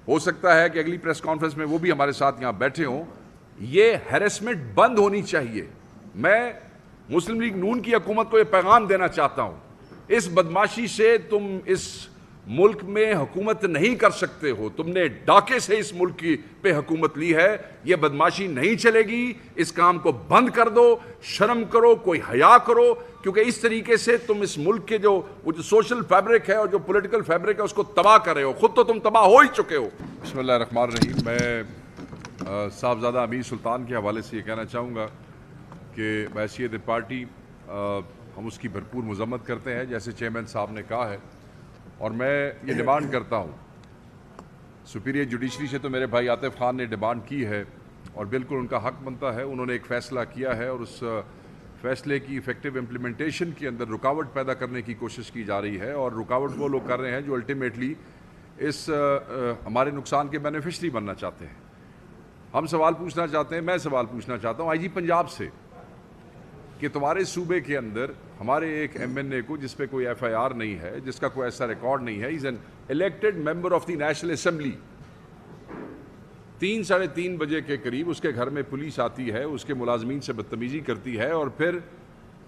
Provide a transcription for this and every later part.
ہو سکتا ہے کہ اگلی پریس کانفرنس میں وہ بھی ہمارے ساتھ یہاں بیٹھے ہوں. یہ ہیرسمنٹ بند ہونی چاہیے. میں مسلم لیگ نون کی حکومت کو یہ پیغام دینا چاہتا ہوں, اس بدماشی سے تم اس ملک میں حکومت نہیں کر سکتے ہو. تم نے ڈاکے سے اس ملک کی پہ حکومت لی ہے. یہ بدماشی نہیں چلے گی. اس کام کو بند کر دو. شرم کرو, کوئی حیا کرو, کیونکہ اس طریقے سے تم اس ملک کے جو سوشل فیبرک ہے اور جو پولیٹیکل فیبرک ہے اس کو تباہ کر رہے ہو. خود تو تم تباہ ہو ہی چکے ہو. بسم اللہ الرحمن الرحیم. میں صاحبزادہ امیر سلطان کے حوالے سے یہ کہنا چاہوں گا کہ بحیثیت پارٹی ہم اس کی بھرپور مذمت کرتے ہیں, جیسے چیئرمین صاحب نے کہا ہے. اور میں یہ ڈیمانڈ کرتا ہوں, سپیریئر جوڈیشری سے تو میرے بھائی عاطف خان نے ڈیمانڈ کی ہے اور بالکل ان کا حق بنتا ہے. انہوں نے ایک فیصلہ کیا ہے اور اس فیصلے کی ایفیکٹو امپلیمنٹیشن کے اندر رکاوٹ پیدا کرنے کی کوشش کی جا رہی ہے, اور رکاوٹ وہ لوگ کر رہے ہیں جو الٹیمیٹلی اس ہمارے نقصان کے بینیفیشری بننا چاہتے ہیں. ہم سوال پوچھنا چاہتے ہیں, میں سوال پوچھنا چاہتا ہوں آئی جی پنجاب سے کہ تمہارے صوبے کے اندر ہمارے ایک ایم این اے کو, جس پہ کوئی ایف آئی آر نہیں ہے, جس کا کوئی ایسا ریکارڈ نہیں ہے, is an elected member of the national assembly, 3-3:30 بجے کے قریب اس کے گھر میں پولیس آتی ہے, اس کے ملازمین سے بدتمیزی کرتی ہے, اور پھر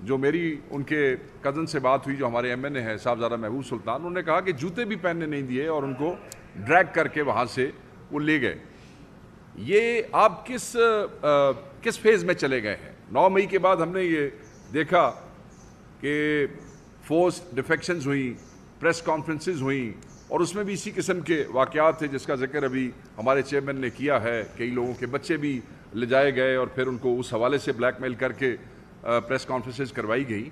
جو میری ان کے کزن سے بات ہوئی جو ہمارے ایم این اے ہیں صاحبزادہ محبوب سلطان, انہوں نے کہا کہ جوتے بھی پہننے نہیں دیے اور ان کو ڈریگ کر کے وہاں سے وہ لے گئے. یہ آپ کس فیز میں چلے گئے ہیں؟ 9 مئی کے بعد ہم نے یہ دیکھا کہ فورس ڈیفیکشنز ہوئیں, پریس کانفرنسز ہوئیں, اور اس میں بھی اسی قسم کے واقعات تھے جس کا ذکر ابھی ہمارے چیئرمین نے کیا ہے. کئی لوگوں کے بچے بھی لے جائے گئے اور پھر ان کو اس حوالے سے بلیک میل کر کے پریس کانفرنسز کروائی گئی.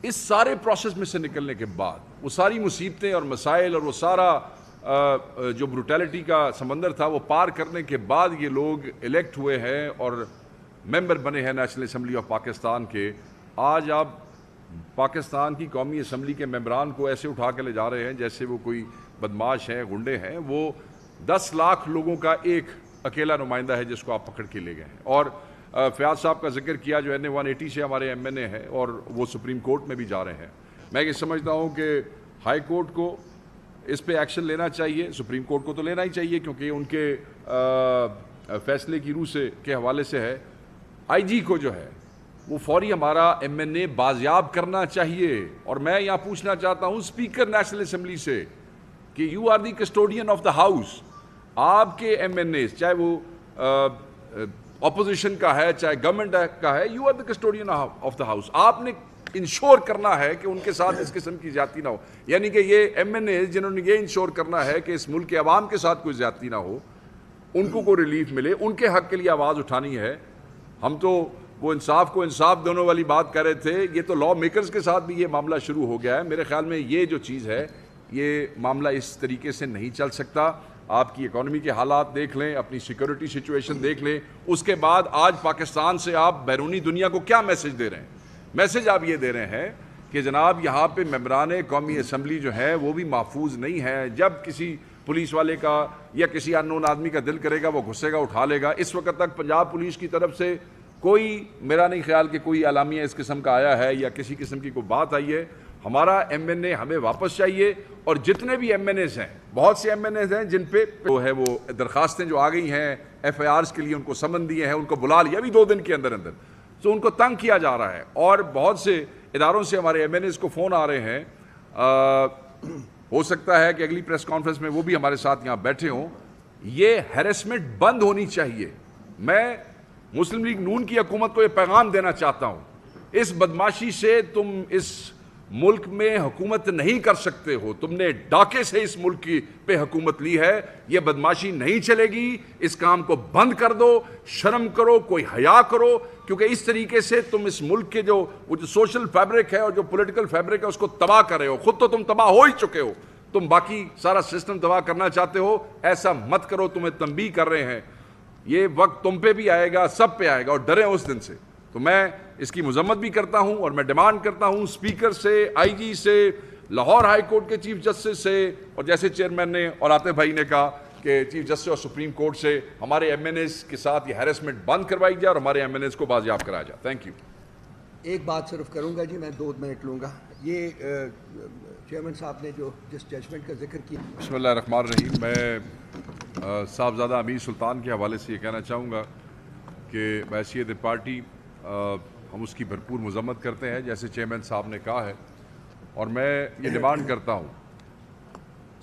اس سارے پروسیس میں سے نکلنے کے بعد وہ ساری مصیبتیں اور مسائل اور وہ سارا جو بروٹیلٹی کا سمندر تھا وہ پار کرنے کے بعد یہ لوگ الیکٹ ہوئے ہیں اور ممبر بنے ہیں نیشنل اسمبلی آف پاکستان کے. آج آپ پاکستان کی قومی اسمبلی کے ممبران کو ایسے اٹھا کے لے جا رہے ہیں جیسے وہ کوئی بدماش ہیں, گنڈے ہیں. وہ 10 لاکھ لوگوں کا ایک اکیلا نمائندہ ہے جس کو آپ پکڑ کے لے گئے ہیں. اور فیاض صاحب کا ذکر کیا جو این اے 180 سے ہمارے ایم این اے ہیں اور وہ سپریم کورٹ میں بھی جا رہے ہیں. میں یہ سمجھتا ہوں کہ ہائی کورٹ کو اس پہ ایکشن لینا چاہیے, سپریم کورٹ کو تو لینا ہی چاہیے کیونکہ ان کے فیصلے کی روح سے کے حوالے سے ہے. آئی جی کو جو ہے وہ فوری ہمارا ایم این اے بازیاب کرنا چاہیے. اور میں یہاں پوچھنا چاہتا ہوں اسپیکر نیشنل اسمبلی سے کہ you are the custodian of the house. آپ کے ایم این اے چاہے وہ اپوزیشن کا ہے چاہے گورنمنٹ کا ہے, you are the custodian of the house. آپ نے انشور کرنا ہے کہ ان کے ساتھ اس قسم کی زیادتی نہ ہو. یعنی کہ یہ ایم این اے جنہوں نے یہ انشور کرنا ہے کہ اس ملک کے عوام کے ساتھ کوئی زیادتی نہ ہو, ان کو کوئی ریلیف ملے, ان کے حق کے لیے آواز اٹھانی ہے. ہم تو وہ انصاف کو انصاف دونوں والی بات کر رہے تھے, یہ تو لا میکرز کے ساتھ بھی یہ معاملہ شروع ہو گیا ہے. میرے خیال میں یہ جو چیز ہے یہ معاملہ اس طریقے سے نہیں چل سکتا. آپ کی اکانومی کے حالات دیکھ لیں, اپنی سیکورٹی سچویشن دیکھ لیں, اس کے بعد آج پاکستان سے آپ بیرونی دنیا کو کیا میسج دے رہے ہیں؟ میسج آپ یہ دے رہے ہیں کہ جناب یہاں پہ ممبران قومی اسمبلی جو ہے وہ بھی محفوظ نہیں ہے. جب کسی پولیس والے کا یا کسی ان نون آدمی کا دل کرے گا وہ گھسے گا, اٹھا لے گا. اس وقت تک پنجاب پولیس کی طرف سے کوئی, میرا نہیں خیال کہ کوئی اعلامیہ اس قسم کا آیا ہے یا کسی قسم کی کوئی بات آئی ہے. ہمارا ایم این اے ہمیں واپس چاہیے. اور جتنے بھی ایم این ایز ہیں, بہت سے ایم این ایز ہیں جن پہ وہ ہے وہ درخواستیں جو آ گئی ہیں ایف آئی آرز کے لیے, ان کو سمن دیے ہیں, ان کو بلا لیا ابھی 2 دن کے اندر اندر, تو ان کو تنگ کیا جا رہا ہے. اور بہت سے اداروں سے ہمارے ایم این ایز کو فون آ رہے ہیں. ہو سکتا ہے کہ اگلی پریس کانفرنس میں وہ بھی ہمارے ساتھ یہاں بیٹھے ہوں. یہ ہیرسمنٹ بند ہونی چاہیے. میں مسلم لیگ نون کی حکومت کو یہ پیغام دینا چاہتا ہوں, اس بدماشی سے تم اس ملک میں حکومت نہیں کر سکتے ہو. تم نے ڈاکے سے اس ملک کی پہ حکومت لی ہے. یہ بدماشی نہیں چلے گی. اس کام کو بند کر دو. شرم کرو, کوئی حیا کرو, کیونکہ اس طریقے سے تم اس ملک کے جو سوشل فیبرک ہے اور جو پولیٹیکل فیبرک ہے اس کو تباہ کر رہے ہو. خود تو تم تباہ ہو ہی چکے ہو. تم باقی سارا سسٹم تباہ کرنا چاہتے ہو. ایسا مت کرو. تمہیں تنبیہ کر رہے ہیں. یہ وقت تم پہ بھی آئے گا, سب پہ آئے گا, اور ڈریں اس دن سے. تو میں اس کی مذمت بھی کرتا ہوں اور میں ڈیمانڈ کرتا ہوں اسپیکر سے, آئی جی سے, لاہور ہائی کورٹ کے چیف جسٹس سے, اور جیسے چیئرمین نے اور عاطف بھائی نے کہا کہ چیف جسٹس اور سپریم کورٹ سے ہمارے ایم این ایز کے ساتھ یہ ہیرسمنٹ بند کروائی جائے اور ہمارے ایم این ایز کو بازیاب کرایا جائے. Thank you. ایک بات صرف کروں گا جی, میں 2 منٹ لوں گا. یہ چیئرمین صاحب نے جو جس ججمنٹ کا ذکر کیا. بسم اللہ الرحمن الرحیم. میں صاحبزادہ امیر سلطان کے حوالے سے یہ کہنا چاہوں گا کہ بحیثیت پارٹی ہم اس کی بھرپور مذمت کرتے ہیں جیسے چیئرمین صاحب نے کہا ہے، اور میں یہ ڈیمانڈ کرتا ہوں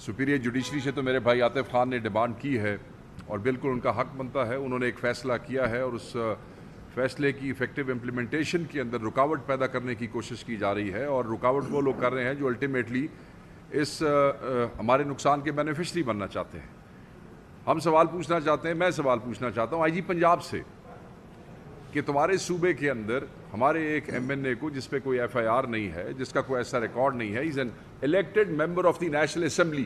سپیریئر جوڈیشری سے، تو میرے بھائی عاطف خان نے ڈیمانڈ کی ہے اور بالکل ان کا حق بنتا ہے، انہوں نے ایک فیصلہ کیا ہے اور اس فیصلے کی ایفیکٹو امپلیمنٹیشن کے اندر رکاوٹ پیدا کرنے کی کوشش کی جا رہی ہے، اور رکاوٹ وہ لوگ کر رہے ہیں جو الٹیمیٹلی اس ہمارے نقصان کے بینیفیشری بننا چاہتے ہیں۔ ہم سوال پوچھنا چاہتے ہیں، میں سوال پوچھنا چاہتا ہوں آئی جی پنجاب سے کہ تمہارے صوبے کے اندر ہمارے ایک ایم این اے کو جس پہ کوئی ایف آئی آر نہیں ہے، جس کا کوئی ایسا ریکارڈ نہیں ہے، is an elected member of the national assembly,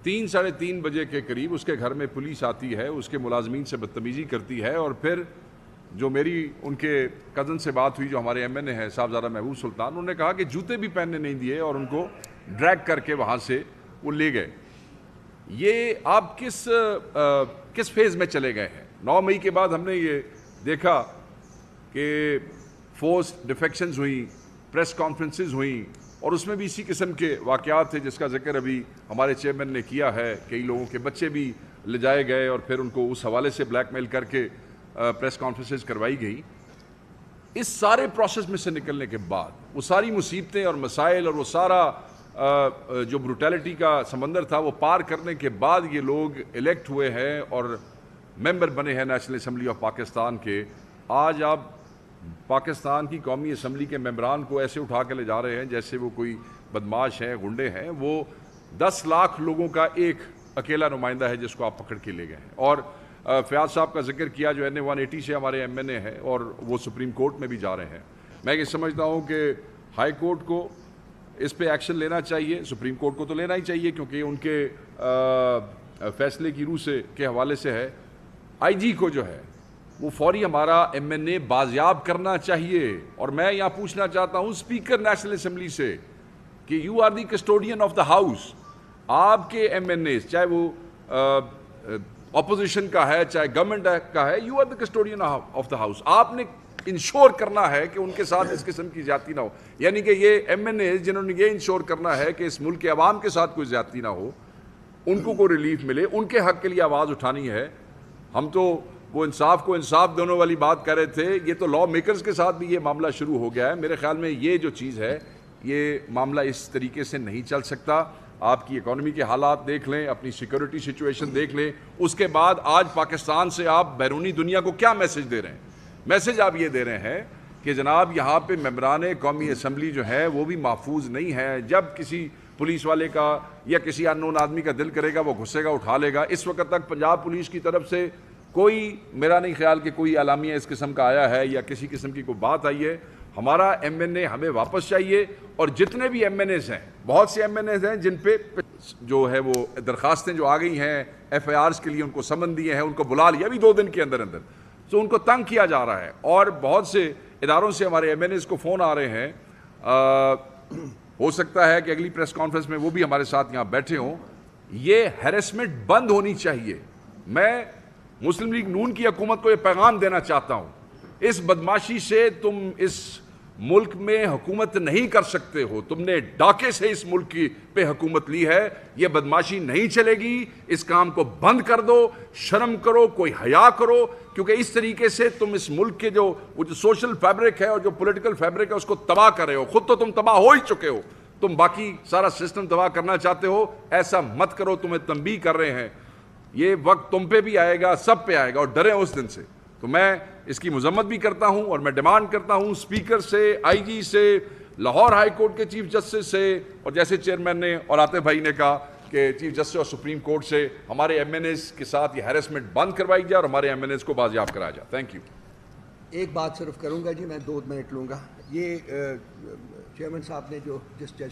3 ساڑھے 3 بجے کے قریب اس کے گھر میں پولیس آتی ہے، اس کے ملازمین سے بدتمیزی کرتی ہے، اور پھر جو میری ان کے کزن سے بات ہوئی جو ہمارے ایم این اے ہیں صاحبزادہ محبوب سلطان، انہوں نے کہا کہ جوتے بھی پہننے نہیں دیے اور ان کو ڈریگ کر کے وہاں سے وہ لے گئے۔ یہ آپ کس فیز میں چلے گئے ہیں؟ 9 مئی کے بعد ہم نے یہ دیکھا کہ فورسڈ ڈیفیکشنز ہوئیں، پریس کانفرنسز ہوئیں، اور اس میں بھی اسی قسم کے واقعات تھے جس کا ذکر ابھی ہمارے چیئرمین نے کیا ہے، کئی لوگوں کے بچے بھی لے جائے گئے اور پھر ان کو اس حوالے سے بلیک میل کر کے پریس کانفرنسز کروائی گئی۔ اس سارے پروسیس میں سے نکلنے کے بعد وہ ساری مصیبتیں اور مسائل اور وہ سارا جو بروٹیلٹی کا سمندر تھا وہ پار کرنے کے بعد یہ لوگ الیکٹ ہوئے ہیں اور ممبر بنے ہیں نیشنل اسمبلی آف پاکستان کے۔ آج آپ پاکستان کی قومی اسمبلی کے ممبران کو ایسے اٹھا کے لے جا رہے ہیں جیسے وہ کوئی بدماش ہیں، غنڈے ہیں۔ وہ 10 لاکھ لوگوں کا ایک اکیلا نمائندہ ہے جس کو آپ پکڑ کے لے گئے ہیں۔ اور فیاض صاحب کا ذکر کیا جو این اے 180 سے ہمارے ایم این اے ہیں اور وہ سپریم کورٹ میں بھی جا رہے ہیں۔ میں یہ سمجھتا ہوں کہ ہائی کورٹ کو اس پہ ایکشن لینا چاہیے، سپریم کورٹ کو تو لینا ہی چاہیے کیونکہ ان کے فیصلے کی روح سے کے حوالے سے ہے۔ آئی جی کو جو ہے وہ فوری ہمارا ایم این اے بازیاب کرنا چاہیے، اور میں یہاں پوچھنا چاہتا ہوں اسپیکر نیشنل اسمبلی سے کہ you are the custodian of the house, آپ کے ایم این اے چاہے وہ اپوزیشن کا ہے چاہے گورنمنٹ کا ہے، you are the custodian of the house, آپ نے انشور کرنا ہے کہ ان کے ساتھ اس قسم کی زیادتی نہ ہو، یعنی کہ یہ ایم این اے جنہوں نے یہ انشور کرنا ہے کہ اس ملک کے عوام کے ساتھ کوئی زیادتی نہ ہو، ان کو کوئی ریلیف ملے، ان کے حق کے لیے آواز اٹھانی ہے۔ ہم تو وہ انصاف کو انصاف دونوں والی بات کر رہے تھے، یہ تو لا میکرز کے ساتھ بھی یہ معاملہ شروع ہو گیا ہے۔ میرے خیال میں یہ جو چیز ہے یہ معاملہ اس طریقے سے نہیں چل سکتا۔ آپ کی اکانومی کے حالات دیکھ لیں، اپنی سیکورٹی سچویشن دیکھ لیں، اس کے بعد آج پاکستان سے آپ بیرونی دنیا کو کیا میسج دے رہے ہیں؟ میسج آپ یہ دے رہے ہیں کہ جناب یہاں پہ ممبران قومی اسمبلی جو ہے وہ بھی محفوظ نہیں ہے، جب کسی پولیس والے کا یا کسی اننون آدمی کا دل کرے گا وہ گھسے گا، اٹھا لے گا۔ اس وقت تک پنجاب پولیس کی طرف سے کوئی میرا نہیں خیال کہ کوئی اعلامیہ اس قسم کا آیا ہے یا کسی قسم کی کوئی بات آئی ہے۔ ہمارا ایم این اے ہمیں واپس چاہیے، اور جتنے بھی ایم این ایز ہیں، بہت سے ایم این ایز ہیں جن پہ جو ہے وہ درخواستیں جو آ گئی ہیں ایف آئی آرز کے لیے، ان کو سمن دیے ہیں، ان کو بلا لیا ابھی 2 دن کے اندر اندر، تو ان کو تنگ کیا جا رہا ہے، اور بہت سے اداروں سے ہمارے ایم این ایز کو فون آ رہے ہیں۔ ہو سکتا ہے کہ اگلی پریس کانفرنس میں وہ بھی ہمارے ساتھ یہاں بیٹھے ہوں۔ یہ ہیرسمنٹ بند ہونی چاہیے۔ میں مسلم لیگ نون کی حکومت کو یہ پیغام دینا چاہتا ہوں، اس بدماشی سے تم اس ملک میں حکومت نہیں کر سکتے ہو، تم نے ڈاکے سے اس ملک کی پہ حکومت لی ہے، یہ بدماشی نہیں چلے گی، اس کام کو بند کر دو، شرم کرو، کوئی حیا کرو، کیونکہ اس طریقے سے تم اس ملک کے جو سوشل فیبرک ہے اور جو پولیٹیکل فیبرک ہے اس کو تباہ کر رہے ہو۔ خود تو تم تباہ ہو ہی چکے ہو، تم باقی سارا سسٹم تباہ کرنا چاہتے ہو، ایسا مت کرو، تمہیں تنبیہ کر رہے ہیں۔ یہ وقت تم پہ بھی آئے گا، سب پہ آئے گا، اور ڈریں اس دن سے۔ تو میں اس کی مذمت بھی کرتا ہوں اور میں ڈیمانڈ کرتا ہوں اسپیکر سے، آئی جی سے، لاہور ہائی کورٹ کے چیف جسٹس سے، اور جیسے چیئرمین نے اور عاطف بھائی نے کہا کہ چیف جسٹس اور سپریم کورٹ سے ہمارے ایم این ایز کے ساتھ یہ ہیرسمنٹ بند کروائی جائے اور ہمارے ایم این ایز کو بازیاب کرایا جائے۔ Thank you. ایک بات صرف کروں گا جی، میں 2 منٹ لوں گا۔ یہ چیئرمین صاحب نے جو جس جج